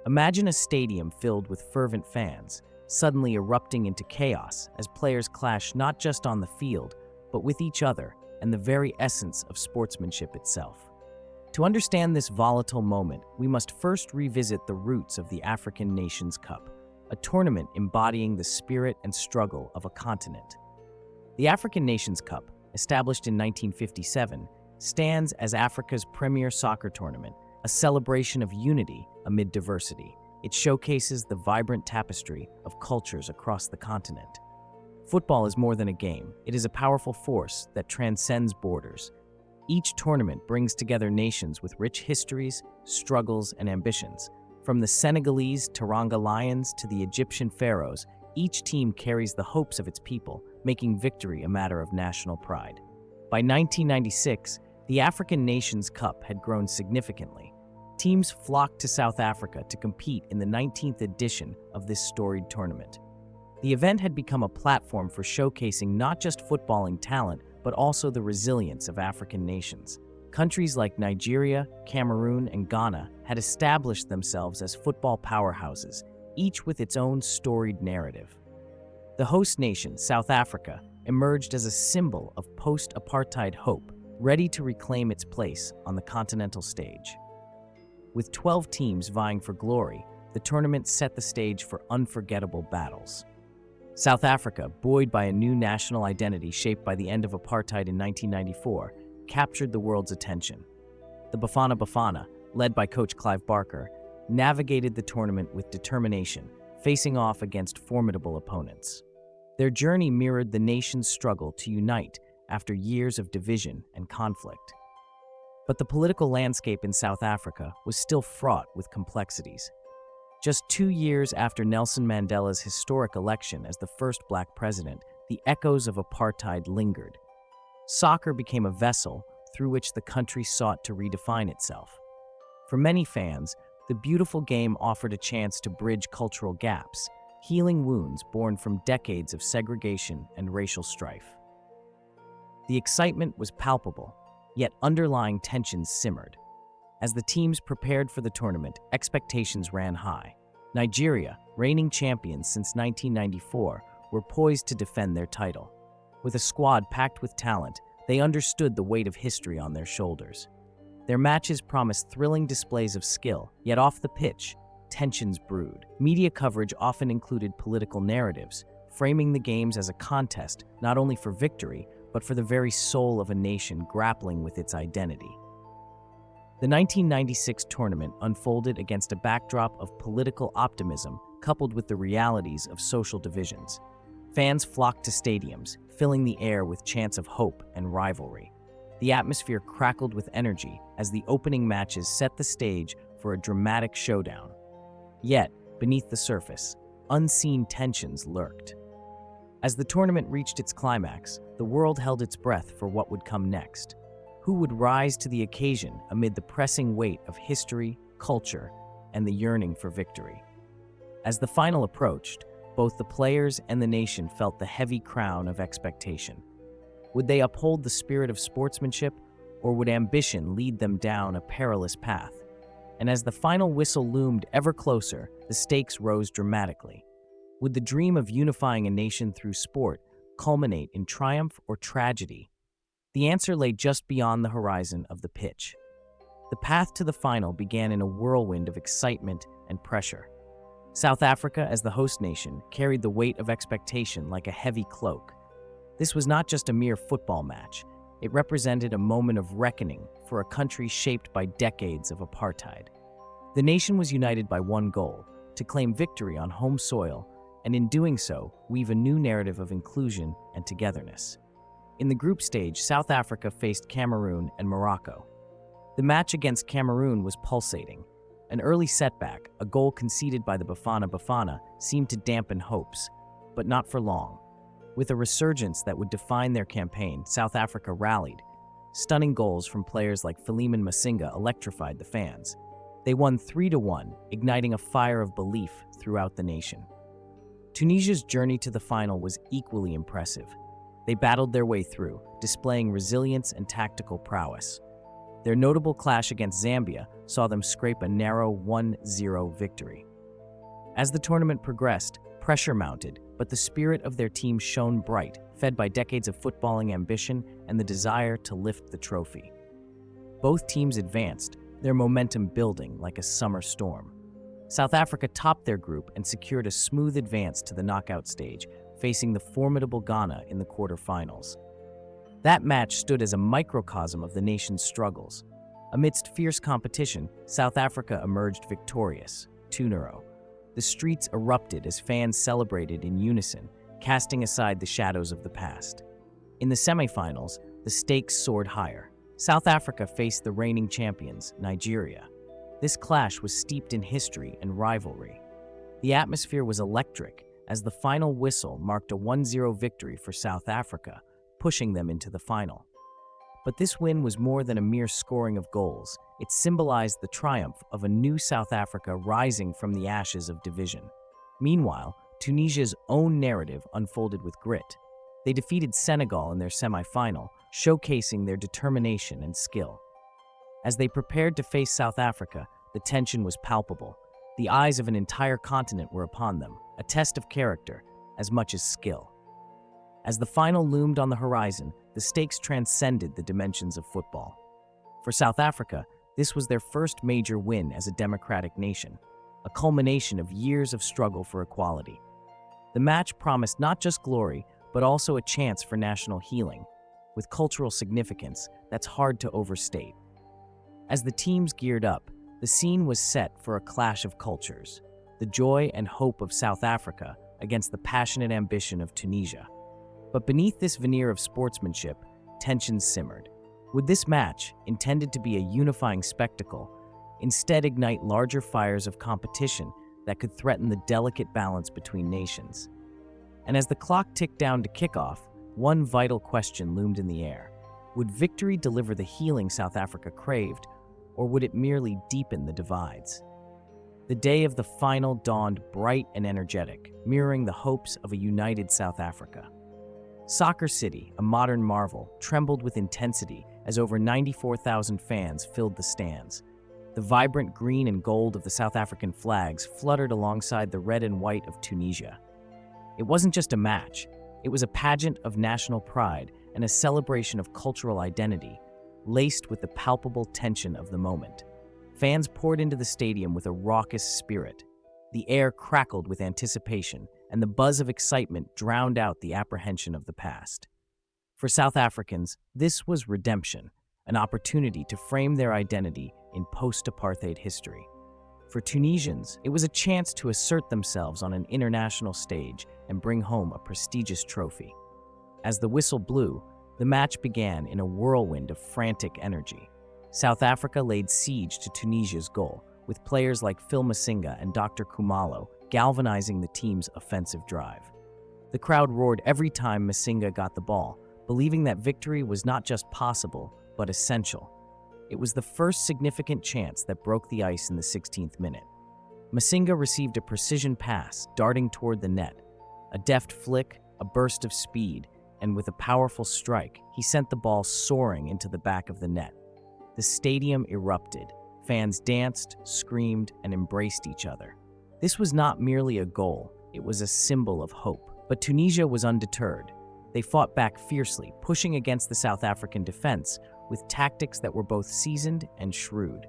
Imagine a stadium filled with fervent fans, suddenly erupting into chaos as players clash not just on the field, but with each other and the very essence of sportsmanship itself. To understand this volatile moment, we must first revisit the roots of the African Nations Cup, a tournament embodying the spirit and struggle of a continent. The African Nations Cup, established in 1957, stands as Africa's premier soccer tournament, a celebration of unity amid diversity. It showcases the vibrant tapestry of cultures across the continent. Football is more than a game. It is a powerful force that transcends borders. Each tournament brings together nations with rich histories, struggles, and ambitions. From the Senegalese Teranga Lions to the Egyptian Pharaohs, each team carries the hopes of its people, making victory a matter of national pride. By 1996, the African Nations Cup had grown significantly. Teams flocked to South Africa to compete in the 19th edition of this storied tournament. The event had become a platform for showcasing not just footballing talent, but also the resilience of African nations. Countries like Nigeria, Cameroon, and Ghana had established themselves as football powerhouses, each with its own storied narrative. The host nation, South Africa, emerged as a symbol of post-apartheid hope, ready to reclaim its place on the continental stage. With 12 teams vying for glory, the tournament set the stage for unforgettable battles. South Africa, buoyed by a new national identity shaped by the end of apartheid in 1994, captured the world's attention. The Bafana Bafana, led by coach Clive Barker, navigated the tournament with determination, facing off against formidable opponents. Their journey mirrored the nation's struggle to unite after years of division and conflict. But the political landscape in South Africa was still fraught with complexities. Just 2 years after Nelson Mandela's historic election as the first black president, the echoes of apartheid lingered. Soccer became a vessel through which the country sought to redefine itself. For many fans, the beautiful game offered a chance to bridge cultural gaps, healing wounds born from decades of segregation and racial strife. The excitement was palpable, yet underlying tensions simmered. As the teams prepared for the tournament, expectations ran high. Nigeria, reigning champions since 1994, were poised to defend their title. With a squad packed with talent, they understood the weight of history on their shoulders. Their matches promised thrilling displays of skill, yet off the pitch, tensions brewed. Media coverage often included political narratives, framing the games as a contest not only for victory, but for the very soul of a nation grappling with its identity. The 1996 tournament unfolded against a backdrop of political optimism coupled with the realities of social divisions. Fans flocked to stadiums, filling the air with chants of hope and rivalry. The atmosphere crackled with energy as the opening matches set the stage for a dramatic showdown. Yet, beneath the surface, unseen tensions lurked. As the tournament reached its climax, the world held its breath for what would come next. Who would rise to the occasion amid the pressing weight of history, culture, and the yearning for victory? As the final approached, both the players and the nation felt the heavy crown of expectation. Would they uphold the spirit of sportsmanship, or would ambition lead them down a perilous path? And as the final whistle loomed ever closer, the stakes rose dramatically. Would the dream of unifying a nation through sport culminate in triumph or tragedy? The answer lay just beyond the horizon of the pitch. The path to the final began in a whirlwind of excitement and pressure. South Africa, as the host nation, carried the weight of expectation like a heavy cloak. This was not just a mere football match. It represented a moment of reckoning for a country shaped by decades of apartheid. The nation was united by one goal: to claim victory on home soil, and in doing so, weave a new narrative of inclusion and togetherness. In the group stage, South Africa faced Cameroon and Morocco. The match against Cameroon was pulsating. An early setback, a goal conceded by the Bafana Bafana, seemed to dampen hopes, but not for long. With a resurgence that would define their campaign, South Africa rallied. Stunning goals from players like Philemon Masinga electrified the fans. They won 3-1, igniting a fire of belief throughout the nation. Tunisia's journey to the final was equally impressive. They battled their way through, displaying resilience and tactical prowess. Their notable clash against Zambia saw them scrape a narrow 1-0 victory. As the tournament progressed, pressure mounted, but the spirit of their team shone bright, fed by decades of footballing ambition and the desire to lift the trophy. Both teams advanced, their momentum building like a summer storm. South Africa topped their group and secured a smooth advance to the knockout stage, facing the formidable Ghana in the quarterfinals. That match stood as a microcosm of the nation's struggles. Amidst fierce competition, South Africa emerged victorious, 2-0. The streets erupted as fans celebrated in unison, casting aside the shadows of the past. In the semifinals, the stakes soared higher. South Africa faced the reigning champions, Nigeria. This clash was steeped in history and rivalry. The atmosphere was electric as the final whistle marked a 1-0 victory for South Africa, pushing them into the final. But this win was more than a mere scoring of goals. It symbolized the triumph of a new South Africa rising from the ashes of division. Meanwhile, Tunisia's own narrative unfolded with grit. They defeated Senegal in their semi-final, showcasing their determination and skill. As they prepared to face South Africa, the tension was palpable. The eyes of an entire continent were upon them, a test of character as much as skill. As the final loomed on the horizon, the stakes transcended the dimensions of football. For South Africa, this was their first major win as a democratic nation, a culmination of years of struggle for equality. The match promised not just glory, but also a chance for national healing, with cultural significance that's hard to overstate. As the teams geared up, the scene was set for a clash of cultures, the joy and hope of South Africa against the passionate ambition of Tunisia. But beneath this veneer of sportsmanship, tensions simmered. Would this match, intended to be a unifying spectacle, instead ignite larger fires of competition that could threaten the delicate balance between nations? And as the clock ticked down to kickoff, one vital question loomed in the air. Would victory deliver the healing South Africa craved, or would it merely deepen the divides? The day of the final dawned bright and energetic, mirroring the hopes of a united South Africa. Soccer City, a modern marvel, trembled with intensity as over 94,000 fans filled the stands. The vibrant green and gold of the South African flags fluttered alongside the red and white of Tunisia. It wasn't just a match, it was a pageant of national pride and a celebration of cultural identity, laced with the palpable tension of the moment. Fans poured into the stadium with a raucous spirit. The air crackled with anticipation, and the buzz of excitement drowned out the apprehension of the past. For South Africans, this was redemption, an opportunity to frame their identity in post-apartheid history. For Tunisians, it was a chance to assert themselves on an international stage and bring home a prestigious trophy. As the whistle blew, the match began in a whirlwind of frantic energy. South Africa laid siege to Tunisia's goal, with players like Phil Masinga and Dr. Khumalo galvanizing the team's offensive drive. The crowd roared every time Masinga got the ball, believing that victory was not just possible, but essential. It was the first significant chance that broke the ice in the 16th minute. Masinga received a precision pass, darting toward the net. A deft flick, a burst of speed, and with a powerful strike, he sent the ball soaring into the back of the net. The stadium erupted. Fans danced, screamed, and embraced each other. This was not merely a goal, it was a symbol of hope. But Tunisia was undeterred. They fought back fiercely, pushing against the South African defense with tactics that were both seasoned and shrewd.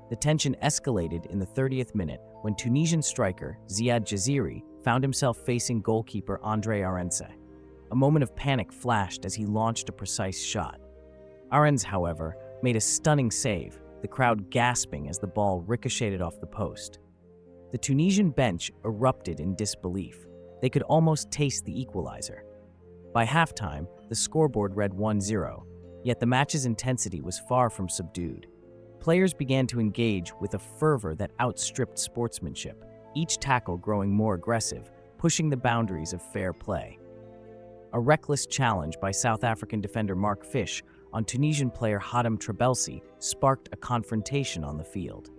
The tension escalated in the 30th minute when Tunisian striker Ziad Jaziri found himself facing goalkeeper Andre Arense. A moment of panic flashed as he launched a precise shot. Arense, however, made a stunning save, the crowd gasping as the ball ricocheted off the post. The Tunisian bench erupted in disbelief. They could almost taste the equalizer. By halftime, the scoreboard read 1-0, yet the match's intensity was far from subdued. Players began to engage with a fervor that outstripped sportsmanship, each tackle growing more aggressive, pushing the boundaries of fair play. A reckless challenge by South African defender Mark Fish on Tunisian player Hatem Trabelsi sparked a confrontation on the field.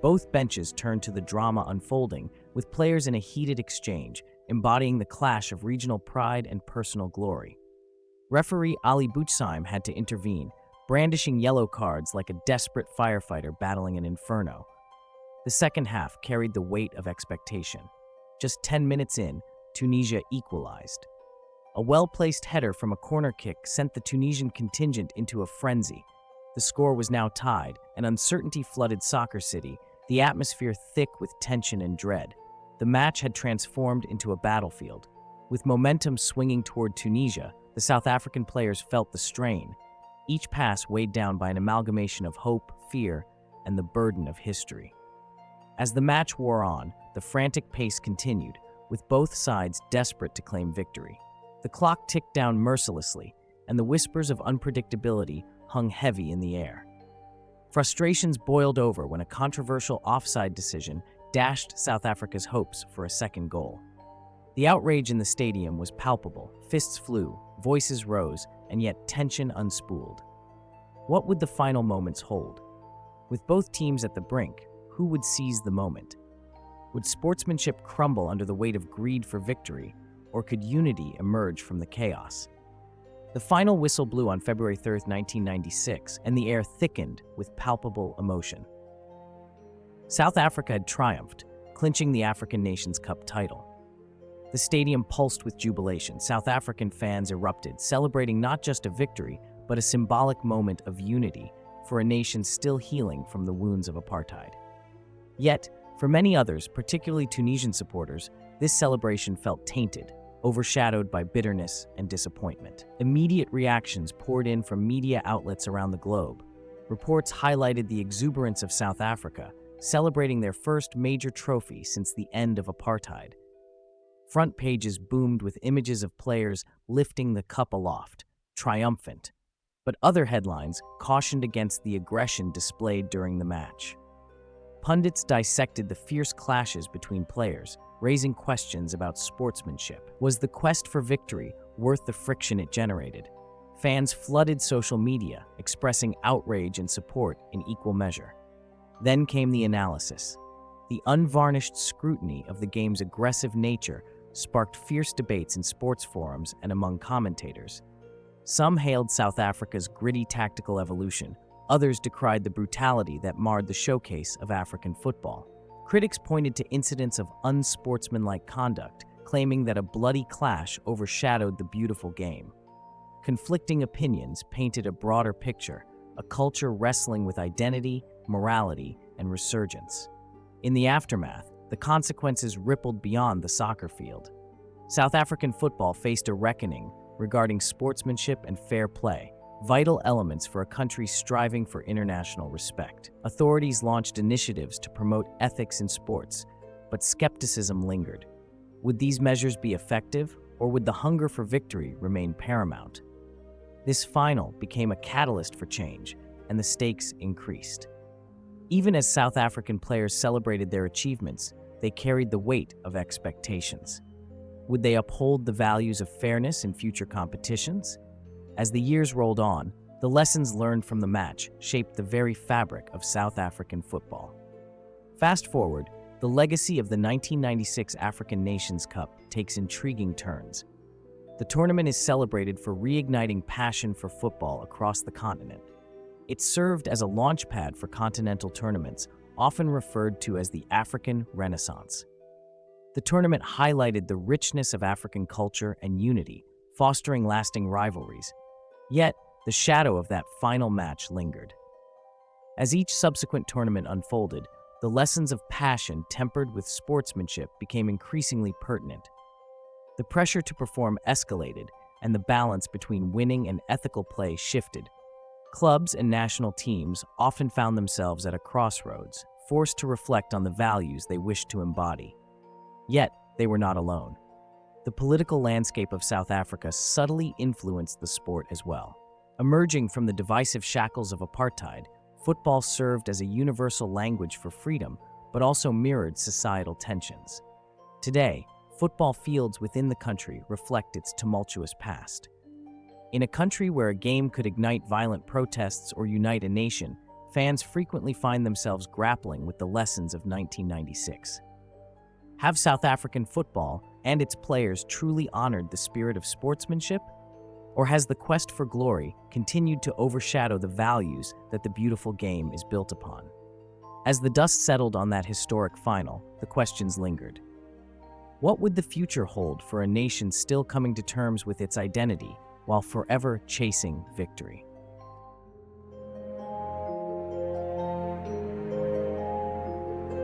Both benches turned to the drama unfolding, with players in a heated exchange, embodying the clash of regional pride and personal glory. Referee Ali Bouchsheim had to intervene, brandishing yellow cards like a desperate firefighter battling an inferno. The second half carried the weight of expectation. Just 10 minutes in, Tunisia equalized. A well-placed header from a corner kick sent the Tunisian contingent into a frenzy. The score was now tied, and uncertainty flooded Soccer City, the atmosphere thick with tension and dread. The match had transformed into a battlefield. With momentum swinging toward Tunisia, the South African players felt the strain, each pass weighed down by an amalgamation of hope, fear, and the burden of history. As the match wore on, the frantic pace continued, with both sides desperate to claim victory. The clock ticked down mercilessly, and the whispers of unpredictability hung heavy in the air. Frustrations boiled over when a controversial offside decision dashed South Africa's hopes for a second goal. The outrage in the stadium was palpable. Fists flew, voices rose, and yet tension unspooled. What would the final moments hold? With both teams at the brink, who would seize the moment? Would sportsmanship crumble under the weight of greed for victory, or could unity emerge from the chaos? The final whistle blew on February 3, 1996, and the air thickened with palpable emotion. South Africa had triumphed, clinching the African Nations Cup title. The stadium pulsed with jubilation. South African fans erupted, celebrating not just a victory, but a symbolic moment of unity for a nation still healing from the wounds of apartheid. Yet, for many others, particularly Tunisian supporters, this celebration felt tainted, overshadowed by bitterness and disappointment. Immediate reactions poured in from media outlets around the globe. Reports highlighted the exuberance of South Africa, celebrating their first major trophy since the end of apartheid. Front pages boomed with images of players lifting the cup aloft, triumphant. But other headlines cautioned against the aggression displayed during the match. Pundits dissected the fierce clashes between players, raising questions about sportsmanship. Was the quest for victory worth the friction it generated? Fans flooded social media, expressing outrage and support in equal measure. Then came the analysis. The unvarnished scrutiny of the game's aggressive nature sparked fierce debates in sports forums and among commentators. Some hailed South Africa's gritty tactical evolution. Others decried the brutality that marred the showcase of African football. Critics pointed to incidents of unsportsmanlike conduct, claiming that a bloody clash overshadowed the beautiful game. Conflicting opinions painted a broader picture, a culture wrestling with identity, morality, and resurgence. In the aftermath, the consequences rippled beyond the soccer field. South African football faced a reckoning regarding sportsmanship and fair play, vital elements for a country striving for international respect. Authorities launched initiatives to promote ethics in sports, but skepticism lingered. Would these measures be effective, or would the hunger for victory remain paramount? This final became a catalyst for change, and the stakes increased. Even as South African players celebrated their achievements, they carried the weight of expectations. Would they uphold the values of fairness in future competitions? As the years rolled on, the lessons learned from the match shaped the very fabric of South African football. Fast forward, the legacy of the 1996 African Nations Cup takes intriguing turns. The tournament is celebrated for reigniting passion for football across the continent. It served as a launchpad for continental tournaments, often referred to as the African Renaissance. The tournament highlighted the richness of African culture and unity, fostering lasting rivalries. Yet, the shadow of that final match lingered. As each subsequent tournament unfolded, the lessons of passion tempered with sportsmanship became increasingly pertinent. The pressure to perform escalated, and the balance between winning and ethical play shifted. Clubs and national teams often found themselves at a crossroads, forced to reflect on the values they wished to embody. Yet, they were not alone. The political landscape of South Africa subtly influenced the sport as well. Emerging from the divisive shackles of apartheid, football served as a universal language for freedom, but also mirrored societal tensions. Today, football fields within the country reflect its tumultuous past. In a country where a game could ignite violent protests or unite a nation, fans frequently find themselves grappling with the lessons of 1996. Have South African football and its players truly honored the spirit of sportsmanship? Or has the quest for glory continued to overshadow the values that the beautiful game is built upon? As the dust settled on that historic final, the questions lingered. What would the future hold for a nation still coming to terms with its identity while forever chasing victory?